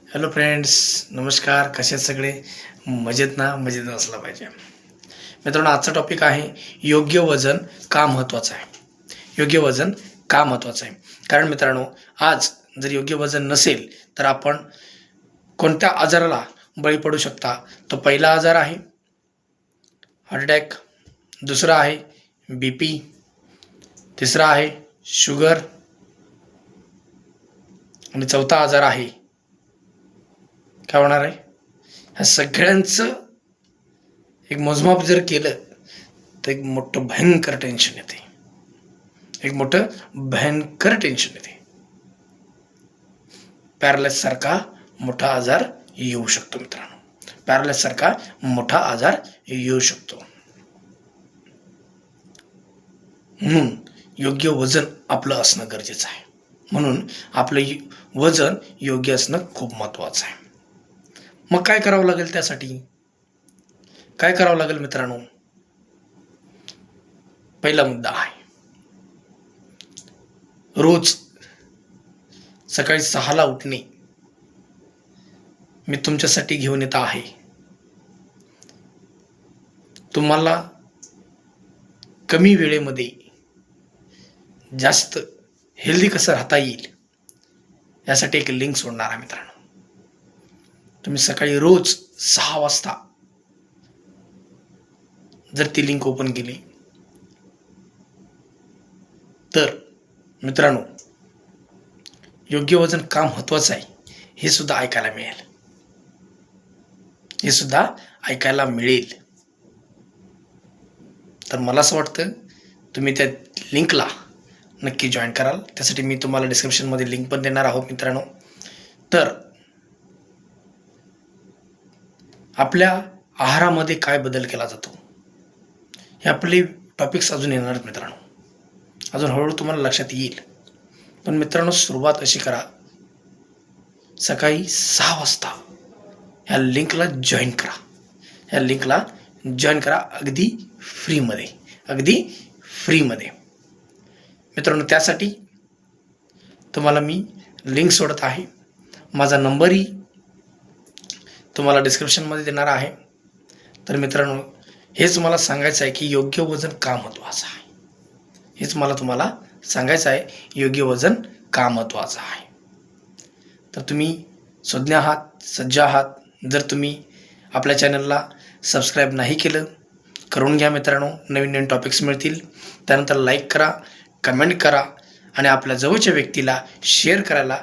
Hello friends, नमस्कार. कसे आहेत सगळे? मजेत ना? मजेत असला पाहिजे. मित्रांनो, आजचा टॉपिक आहे योग्य वजन का महत्त्वाचं आहे. योग्य वजन का महत्त्वाचं आहे? कारण मित्रांनो, आज जर योग्य वजन नसेल तर आपण कोणत्या आजाराला बळी पडू शकता. तो पहिला आजार आहे हार्ट अटॅक, दुसरा आहे BP, तिसरा आहे शुगर आणि चौथा आजार आहे काय होणार आहे. ह्या सगळ्यांचं एक मोजमाप जर केलं तर एक मोठं भयंकर टेन्शन येते. पॅरालाइस सारखा मोठा आजार येऊ शकतो मित्रांनो. पॅरालाइस सारखा मोठा आजार येऊ शकतो. म्हणून योग्य वजन आपलं असणं गरजेचं आहे. म्हणून आपलं वजन योग्य असणं खूप महत्त्वाचं आहे. मग काय करावं लागेल? त्यासाठी काय करावं लागेल मित्रांनो? पहिला मुद्दा आहे, रोज सकाळी 6ला उठणे. मी तुमच्यासाठी घेऊन येत आहे. तुम्हाला कमी वेळेमध्ये जास्त हेल्दी कसं राहता येईल यासाठी एक लिंक सोडणार आहे मित्रांनो. तुम्ही सकाळी रोज 6 वाजता जर ती लिंक ओपन केली तर मित्रांनो, योग्य वजन का महत्त्वाचं आहे हे सुद्धा ऐकायला मिळेल. तर मला असं वाटतं तुम्ही त्या लिंकला नक्की जॉईन कराल. त्यासाठी मी तुम्हाला डिस्क्रिप्शनमध्ये लिंक पण देणार आहोत मित्रांनो. तर आपल्या आहारामध्ये काय बदल केला जातो हे आपले टॉपिक्स अजून येणार आहेत मित्रांनो. अजून हळूहळू तुम्हाला लक्षात येईल. पण मित्रांनो, सुरुवात अशी करा, सकाळी 6 वाजता ह्या लिंकला जॉईन करा. अगदी फ्रीमध्ये मित्रांनो. त्यासाठी तुम्हाला मी लिंक सोडत आहे. माझा नंबरही तुम्हाला डिस्क्रिप्शनमध्ये देणार आहे. तर मित्रांनो, हेच मला सांगायचं आहे की योग्य वजन का महत्त्वाचं आहे. तुम्हाला सांगायचं आहे योग्य वजन का महत्त्वाचं आहे. तर तुम्ही सज्ञ आहात. जर तुम्ही आपल्या चॅनलला सबस्क्राईब नाही केलं, करून घ्या मित्रांनो. नवीन टॉपिक्स मिळतील. त्यानंतर लाईक करा, कमेंट करा आणि आपल्या जवळच्या व्यक्तीला शेअर करायला